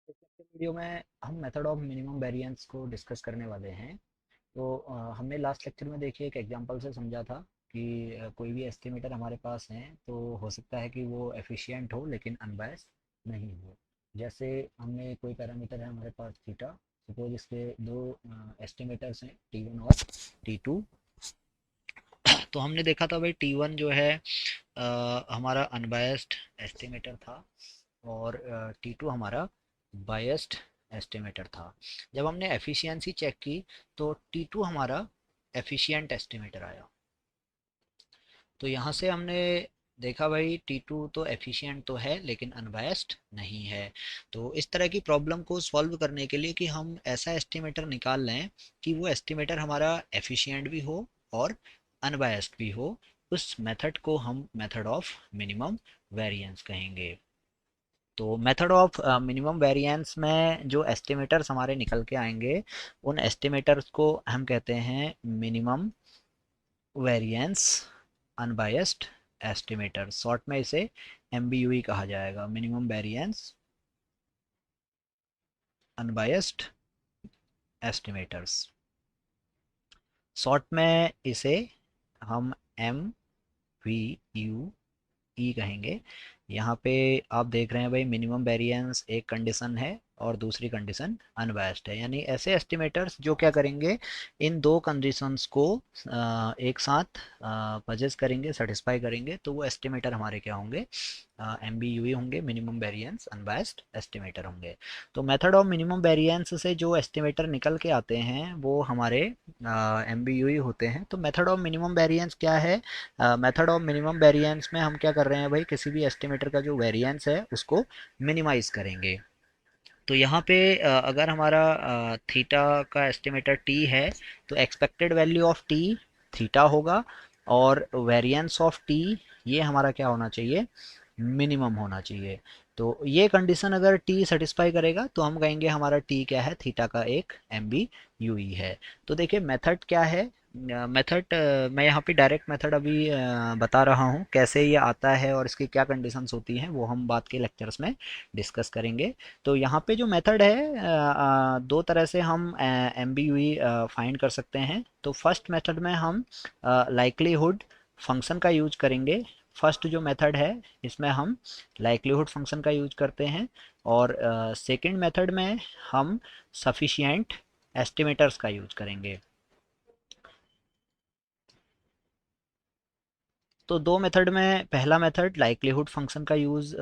इस वीडियो में हम मेथड ऑफ मिनिमम वेरिएंस को डिस्कस करने वाले हैं। तो हमने लास्ट लेक्चर में देखिए एक एग्जांपल से समझा था कि कोई भी एस्टिमेटर हमारे पास है तो हो सकता है कि वो एफिशिएंट हो लेकिन अनबायस्ड नहीं हो। जैसे हमने कोई पैरामीटर है हमारे पास थीटा, सपोज इसके दो एस्टिमेटर्स हैं T1 और T2। तो हमने देखा था भाई T1 जो है हमारा अनबायस्ड एस्टिमेटर था और T2 हमारा बायस्ड एस्टिमेटर था। जब हमने एफिशिएंसी चेक की तो T2 हमारा एफिशिएंट एस्टिमेटर आया। तो यहाँ से हमने देखा भाई T2 तो एफिशिएंट तो है लेकिन अनबायस्ड नहीं है। तो इस तरह की प्रॉब्लम को सॉल्व करने के लिए कि हम ऐसा एस्टिमेटर निकाल लें कि वो एस्टिमेटर हमारा एफिशिएंट भी हो और अनबायस्ड भी हो, उस मेथड को हम मेथड ऑफ मिनिमम वेरिएंस कहेंगे। तो मेथड ऑफ मिनिमम वेरिएंस में जो एस्टिमेटर्स हमारे निकल के आएंगे उन एस्टिमेटर्स को हम कहते हैं minimum variance unbiased estimator. Short में इसे MBUE कहा जाएगा, minimum variance unbiased estimators. Short में इसे हम MVUE कहेंगे। यहाँ पे आप देख रहे हैं भाई मिनिमम वेरिएंस एक कंडीशन है और दूसरी कंडीशन अनबायस्ड है, यानी ऐसे एस्टिमेटर्स जो क्या करेंगे इन दो कंडीशंस को एक साथ पजेस करेंगे, सेटिस्फाई करेंगे, तो वो एस्टिमेटर हमारे क्या होंगे, MBUE होंगे, मिनिमम वेरिएंस अनबायस्ड एस्टिमेटर होंगे। तो मेथड ऑफ मिनिमम वेरिएंस से जो एस्टिमेटर निकल के आते हैं वो हमारे MBUE होते हैं। तो मेथड ऑफ मिनिमम वेरिएंस क्या है? मेथड ऑफ मिनिमम वेरिएंस में हम क्या कर रहे हैं भाई, किसी भी एस्टिमेटर का जो वेरिएंस है उसको मिनिमाइज करेंगे। तो यहाँ पे अगर हमारा थीटा का एस्टिमेटर टी है तो expected value of T theta होगा और वेरिएंस ऑफ टी ये हमारा क्या होना चाहिए, मिनिमम होना चाहिए। तो ये कंडीशन अगर टी सेटिस्फाई करेगा तो हम कहेंगे हमारा टी क्या है, थीटा का एक MBUE है। तो देखिए मेथड क्या है, मेथड मैं यहाँ पे डायरेक्ट मेथड अभी बता रहा हूँ कैसे ये आता है और इसकी क्या कंडीशंस होती हैं, वो हम बाद के लेक्चर्स में डिस्कस करेंगे। तो यहाँ पे जो मेथड है दो तरह से हम MBUE फाइंड कर सकते हैं। तो फर्स्ट मेथड में हम लाइक्लीहुड फंक्शन का यूज करेंगे। फर्स्ट जो मेथड है इसमें हम लाइक्लीहुड फंक्शन का यूज करते हैं और सेकंड मेथड में हम सफिशिएंट एस्टिमेटर्स का यूज करेंगे। तो दो मेथड में पहला मेथड लाइक्लीहुड फंक्शन का यूज़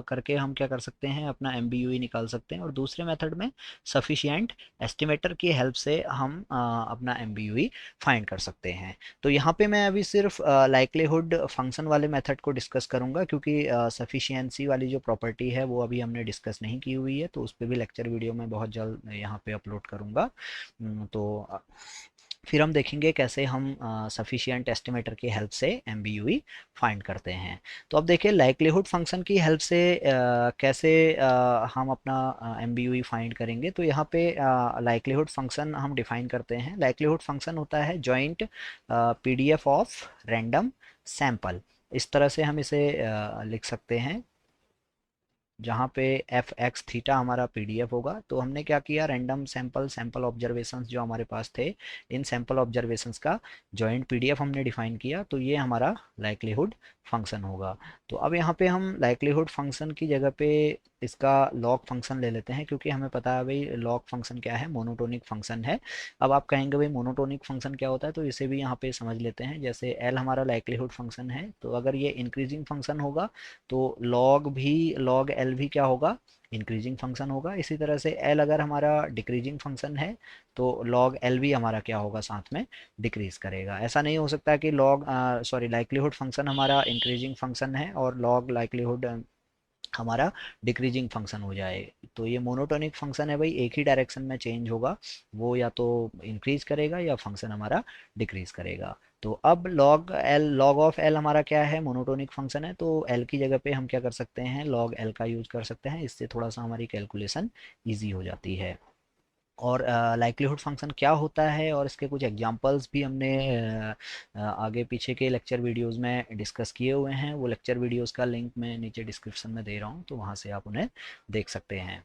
करके हम क्या कर सकते हैं, अपना MBUE निकाल सकते हैं, और दूसरे मेथड में सफिशिएंट एस्टिमेटर की हेल्प से हम अपना MBUE फाइंड कर सकते हैं। तो यहाँ पे मैं अभी सिर्फ लाइक्लीहुड फंक्शन वाले मेथड को डिस्कस करूँगा क्योंकि सफिशिएंसी वाली जो प्रॉपर्टी है वो अभी हमने डिस्कस नहीं की हुई है, तो उस पर भी लेक्चर वीडियो में बहुत जल्द यहाँ पे अपलोड करूँगा। तो फिर हम देखेंगे कैसे हम सफिशिएंट एस्टिमेटर की हेल्प से MBUE फाइंड करते हैं। तो अब देखिए लाइक्लीहुड फंक्शन की हेल्प से कैसे हम अपना MBUE फाइंड करेंगे। तो यहाँ पे लाइक्लीहुड फंक्शन हम डिफाइन करते हैं। लाइक्लीहुड फंक्शन होता है joint PDF of random sample. इस तरह से हम इसे लिख सकते हैं, जहाँ पे एफ एक्स थीटा हमारा PDF होगा। तो हमने क्या किया, रैंडम सैंपल सैंपल ऑब्जर्वेशंस जो हमारे पास थे, इन सैंपल ऑब्जर्वेशंस का जॉइंट PDF हमने डिफाइन किया, तो ये हमारा लाइक्लीहुड फंक्शन होगा। तो अब यहाँ पे हम लाइक्लीहुड फंक्शन की जगह पे इसका लॉग फंक्शन ले लेते हैं, क्योंकि हमें पता है भाई लॉग फंक्शन क्या है, मोनोटोनिक फंक्शन है। अब आप कहेंगे भाई मोनोटोनिक फंक्शन क्या होता है, तो इसे भी यहाँ पे समझ लेते हैं। जैसे एल हमारा लाइक्लीहुड फंक्शन है, तो अगर ये इंक्रीजिंग फंक्शन होगा तो लॉग एल भी क्या होगा, इंक्रीजिंग फंक्शन होगा। इसी तरह से एल अगर हमारा डिक्रीजिंग फंक्शन है तो लॉग एल भी हमारा क्या होगा, साथ में डिक्रीज करेगा। ऐसा नहीं हो सकता कि लाइक्लीहुड फंक्शन हमारा इंक्रीजिंग फंक्शन है और लॉग लाइक्लीहुड हमारा डिक्रीजिंग फंक्शन हो जाए। तो ये मोनोटोनिक फंक्शन है भाई, एक ही डायरेक्शन में चेंज होगा, वो या तो इंक्रीज करेगा या फंक्शन हमारा डिक्रीज करेगा। तो अब लॉग ऑफ एल हमारा क्या है, मोनोटोनिक फंक्शन है, तो एल की जगह पे हम क्या कर सकते हैं, लॉग एल का यूज कर सकते हैं। इससे थोड़ा सा हमारी कैलकुलेशन ईजी हो जाती है। और लाइक्लीहुड फंक्शन क्या होता है और इसके कुछ एग्जांपल्स भी हमने आगे पीछे के लेक्चर वीडियोस में डिस्कस किए हुए हैं। वो लेक्चर वीडियोस का लिंक मैं नीचे डिस्क्रिप्शन में दे रहा हूँ, तो वहाँ से आप उन्हें देख सकते हैं।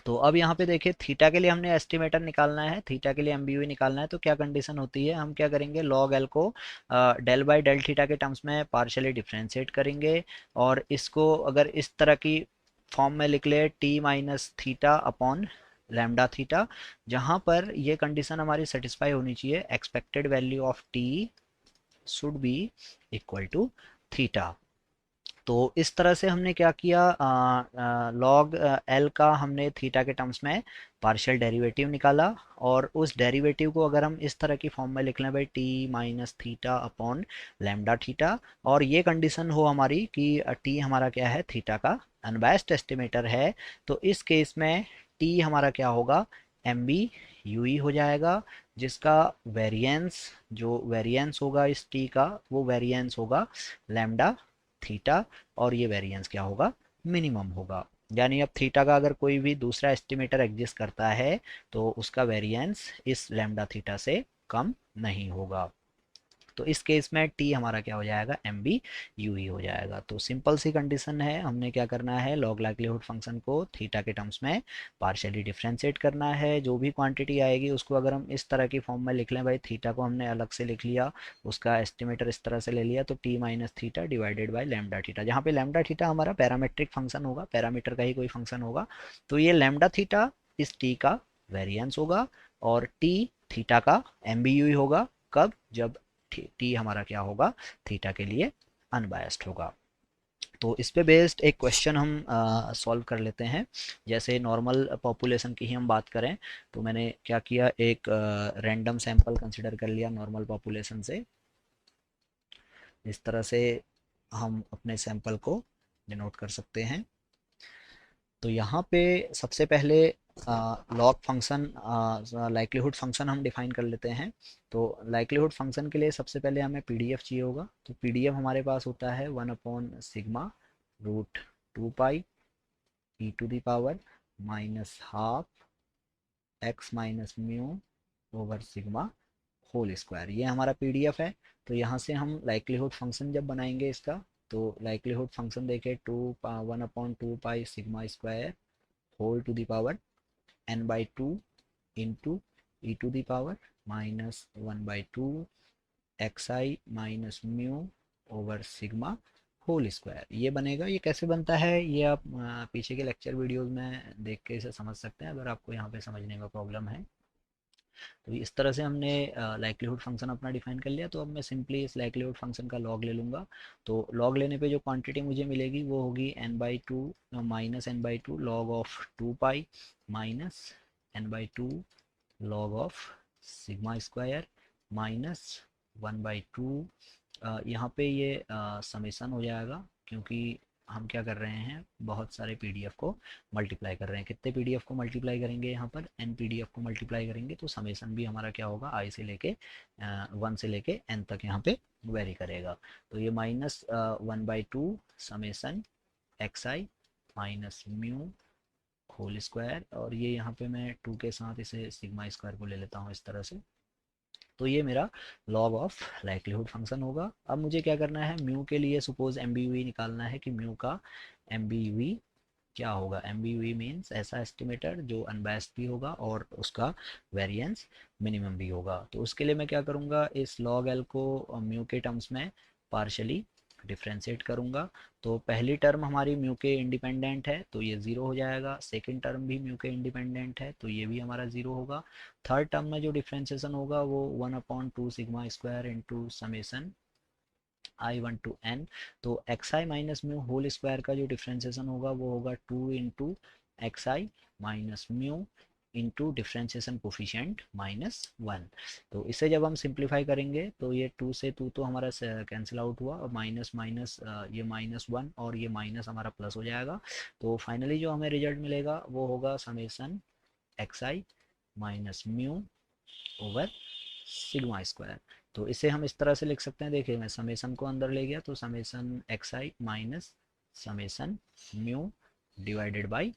तो अब यहाँ पे देखिए थीटा के लिए हमने एस्टिमेटर निकालना है, थीटा के लिए एमबीयू निकालना है, तो क्या कंडीशन होती है, हम क्या करेंगे, लॉग एल को डेल बाई डेल थीटा के टर्म्स में पार्शियली डिफ्रेंशिएट करेंगे, और इसको अगर इस तरह की फॉर्म में लिख ले T minus theta upon lambda theta, जहाँ पर ये कंडीशन हमारी सेटिस्फाई होनी चाहिए, expected value of T should be equal to theta. तो इस तरह से हमने क्या किया, लॉग एल का हमने थीटा के टर्म्स में पार्शियल डेरिवेटिव निकाला, और उस डेरिवेटिव को अगर हम इस तरह की फॉर्म में लिख लें भाई T minus theta upon lambda theta, और ये कंडीशन हो हमारी कि टी हमारा क्या है, थीटा का अनबायस्ड एस्टिमेटर है, तो इस केस में टी हमारा क्या होगा, एम बी यू ई हो जाएगा, जिसका वेरिएंस, जो वेरिएंस होगा इस टी का, वो वेरिएंस होगा लैम्डा थीटा, और ये वेरिएंस क्या होगा, मिनिमम होगा। यानी अब थीटा का अगर कोई भी दूसरा एस्टिमेटर एग्जिस्ट करता है तो उसका वेरिएंस इस लैम्डा थीटा से कम नहीं होगा। तो इस केस में टी हमारा क्या हो जाएगा, एम बी यू ई हो जाएगा। तो सिंपल सी कंडीशन है, हमने क्या करना है, लॉग लाइक्लीहुड फंक्शन को थीटा के टर्म्स में पार्शियली डिफ्रेंशिएट करना है, जो भी क्वांटिटी आएगी उसको अगर हम इस तरह की फॉर्म में लिख लें, भाई थीटा को हमने अलग से लिख लिया, उसका एस्टिमेटर इस तरह से ले लिया, तो T minus theta divided by lambda theta, जहाँ पे लैम्डा थीटा हमारा पैरामेट्रिक फंक्शन होगा, पैरामीटर का ही कोई फंक्शन होगा, तो ये लैम्डा थीटा इस टी का वेरिएंस होगा, और टी थीटा का एम बी यू होगा, कब, जब टी हमारा क्या होगा, थीटा के लिए अनबायस्ड होगा। तो इस पे बेस्ड एक क्वेश्चन हम सॉल्व कर लेते हैं। जैसे नॉर्मल पॉपुलेशन की ही हम बात करें, तो मैंने क्या किया, एक रैंडम सैंपल कंसिडर कर लिया नॉर्मल पॉपुलेशन से, इस तरह से हम अपने सैंपल को डिनोट कर सकते हैं। तो यहाँ पे सबसे पहले लॉग फंक्शन, लाइक्लीहुड फंक्शन हम डिफाइन कर लेते हैं। तो लाइक्लीहुड फंक्शन के लिए सबसे पहले हमें पीडीएफ चाहिए होगा, तो पीडीएफ हमारे पास होता है 1/सिग्मा root 2 pi e to the power minus half x minus mu over sigma whole square, ये हमारा पीडीएफ है। तो यहाँ से हम लाइक्लीहुड फंक्शन जब बनाएंगे इसका, तो लाइक्लीहुड फंक्शन देखें 1/2 pi sigma square whole to the power n/2 into e to the power minus 1/2 xi minus mu over sigma whole square, ये बनेगा। ये कैसे बनता है ये आप पीछे के लेक्चर वीडियोस में देख के इसे समझ सकते हैं, अगर आपको यहाँ पे समझने में प्रॉब्लम है। तो इस तरह से हमने लाइक्लीहुड फंक्शन अपना डिफाइन कर लिया। तो अब मैं सिंपली इस लाइक्लीहुड फंक्शन का लॉग ले लूँगा। तो लॉग लेने पे जो क्वांटिटी मुझे मिलेगी वो होगी n/2 minus n/2 log of 2 pi minus n/2 log of sigma square minus 1/2, यहाँ पे ये समेसन हो जाएगा, क्योंकि हम क्या कर रहे हैं, बहुत सारे पीडीएफ को मल्टीप्लाई कर रहे हैं। कितने पीडीएफ को मल्टीप्लाई करेंगे, यहाँ पर एन पीडीएफ को मल्टीप्लाई करेंगे, तो समेसन भी हमारा क्या होगा, आई से लेके 1 से लेके एन तक यहाँ पे वेरी करेगा। तो ये minus 1/2 summation x i minus mu whole square, और ये यहाँ पे मैं 2 के साथ इसे सिग्मा स्क्वायर को ले लेता हूँ इस तरह से। तो ये मेरा लॉग ऑफ लाइक्लीहुड फंक्शन होगा। अब मुझे क्या करना है, म्यू के लिए suppose M B U E निकालना है कि म्यू का एम बी यू ई क्या होगा। M B U E means ऐसा एस्टिमेटर जो अनबायस्ड भी होगा और उसका वेरिएंस मिनिमम भी होगा। तो उसके लिए मैं क्या करूँगा, इस लॉग एल को म्यू के टर्म्स में पार्शली डिफ्रेंशिएट करूँगा। तो पहली टर्म हमारी म्यू के इंडिपेंडेंट है, तो ये ज़ीरो हो जाएगा। सेकंड टर्म भी म्यू के इंडिपेंडेंट है, तो ये भी हमारा ज़ीरो होगा। थर्ड टर्म में जो डिफ्रेंशिएशन होगा वो 1/2 sigma square into summation I1 to n। तो x i minus mu whole square का जो डिफ्रेंशिएशन होगा वो होगा 2 इंटू x i minus mu into differentiation coefficient -1। तो इसे जब हम सिंप्लीफाई करेंगे तो ये 2 से 2 तो हमारा कैंसिल आउट हुआ, और माइनस माइनस ये -1 और ये माइनस हमारा प्लस हो जाएगा। तो फाइनली जो हमें रिजल्ट मिलेगा वो होगा summation x i minus mu over sigma square. तो इसे हम इस तरह से लिख सकते हैं, देखिए मैं समेसन को अंदर ले गया, तो summation x i minus summation mu divided by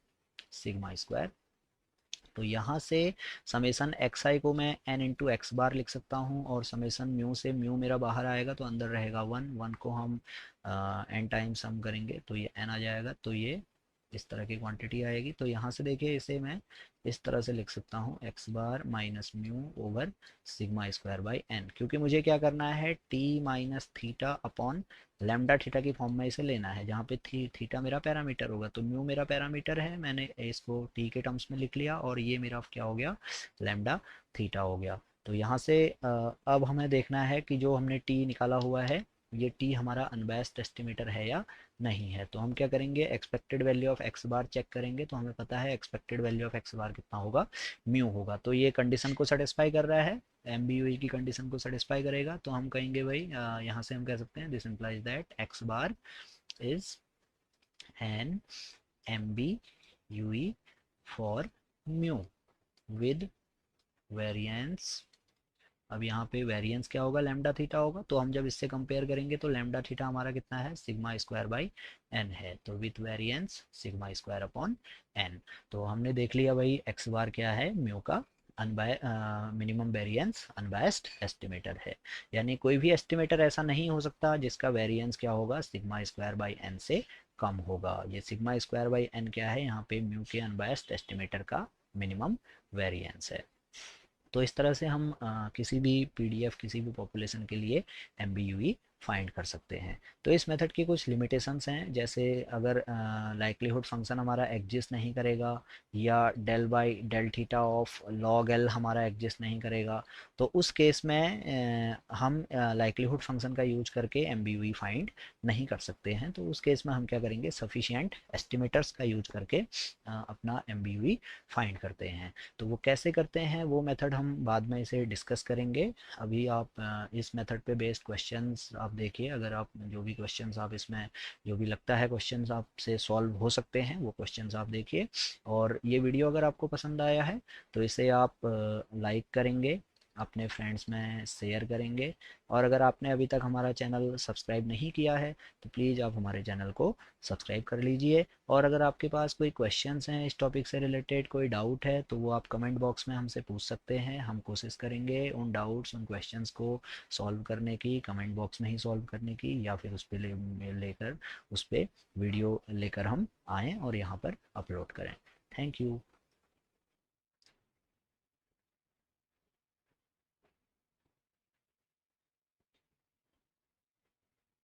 sigma square. तो यहाँ से समेसन एक्स आई को मैं एन इंटू एक्स बार लिख सकता हूँ, और समेसन म्यू से म्यू मेरा बाहर आएगा तो अंदर रहेगा 1 1 को हम एन टाइम सम करेंगे तो ये एन आ जाएगा। तो ये इस तरह की क्वांटिटी आएगी। तो यहाँ से देखिए इसे मैं इस तरह से लिख सकता हूँ, X bar minus mu over sigma square by n, क्योंकि मुझे क्या करना है, T minus theta upon lambda theta की फॉर्म में इसे लेना है, जहाँ पे थीटा मेरा पैरामीटर होगा, तो म्यू मेरा पैरामीटर है, मैंने इसको टी के टर्म्स में लिख लिया, और ये मेरा क्या हो गया, लैम्डा थीटा हो गया। तो यहाँ से अब हमें देखना है कि जो हमने टी निकाला हुआ है, ये टी हमारा अनबायस्ड एस्टिमेटर है या नहीं है। तो हम क्या करेंगे, expected value of X bar check करेंगे, तो हमें पता है expected value of X bar कितना होगा, म्यू होगा। तो ये कंडीशन को सेटिस्फाई कर रहा है, एमबीयू की कंडीशन को सेटिस्फाई करेगा, तो हम कहेंगे भाई यहाँ से हम कह सकते हैं this implies that x bar is an MBU for mu with variance. अब यहाँ पे वेरिएंस क्या होगा, लैम्डा थीटा होगा, तो हम जब इससे कंपेयर करेंगे तो लैम्डा थीटा हमारा कितना है, सिग्मा स्क्वायर बाई एन है, तो with variance sigma square upon n. तो हमने देख लिया भाई एक्स बार क्या है, म्यू का मिनिमम वेरिएंस अनबायस्ड एस्टिमेटर है, यानी कोई भी एस्टिमेटर ऐसा नहीं हो सकता जिसका वेरिएंस क्या होगा, सिग्मा स्क्वायर बाई एन से कम होगा। ये सिग्मा स्क्वायर बाई एन क्या है, यहाँ पे म्यू के अनबायस्ड एस्टिमेटर का मिनिमम वेरिएंस है। तो इस तरह से हम किसी भी पीडीएफ किसी भी पॉपुलेशन के लिए एमबीयूई फाइंड कर सकते हैं। तो इस मेथड की कुछ लिमिटेशंस हैं, जैसे अगर लाइक्लीहुड फंक्शन हमारा एग्जिस्ट नहीं करेगा, या del by del theta of log L हमारा एग्जिस्ट नहीं करेगा, तो उस केस में हम लाइक्लीहुड फंक्शन का यूज करके एमबीयूई फाइंड नहीं कर सकते हैं। तो उस केस में हम क्या करेंगे, सफिशिएंट एस्टिमेटर्स का यूज करके अपना एमबीयूई फाइंड करते हैं। तो वो कैसे करते हैं वो मेथड हम बाद में इसे डिस्कस करेंगे। अभी आप इस मेथड पे बेस्ड क्वेश्चंस आप देखिए, अगर आप जो भी क्वेश्चंस आप इसमें जो भी लगता है क्वेश्चंस आपसे सॉल्व हो सकते हैं वो क्वेश्चंस आप देखिए। और ये वीडियो अगर आपको पसंद आया है तो इसे आप लाइक करेंगे, अपने फ्रेंड्स में शेयर करेंगे, और अगर आपने अभी तक हमारा चैनल सब्सक्राइब नहीं किया है तो प्लीज़ आप हमारे चैनल को सब्सक्राइब कर लीजिए। और अगर आपके पास कोई क्वेश्चंस हैं इस टॉपिक से रिलेटेड, कोई डाउट है, तो वो आप कमेंट बॉक्स में हमसे पूछ सकते हैं। हम कोशिश करेंगे उन डाउट्स उन क्वेश्चंस को सॉल्व करने की, कमेंट बॉक्स में ही सॉल्व करने की, या फिर उस पर लेकर उस पर वीडियो लेकर हम आएँ और यहाँ पर अपलोड करें। Thank you.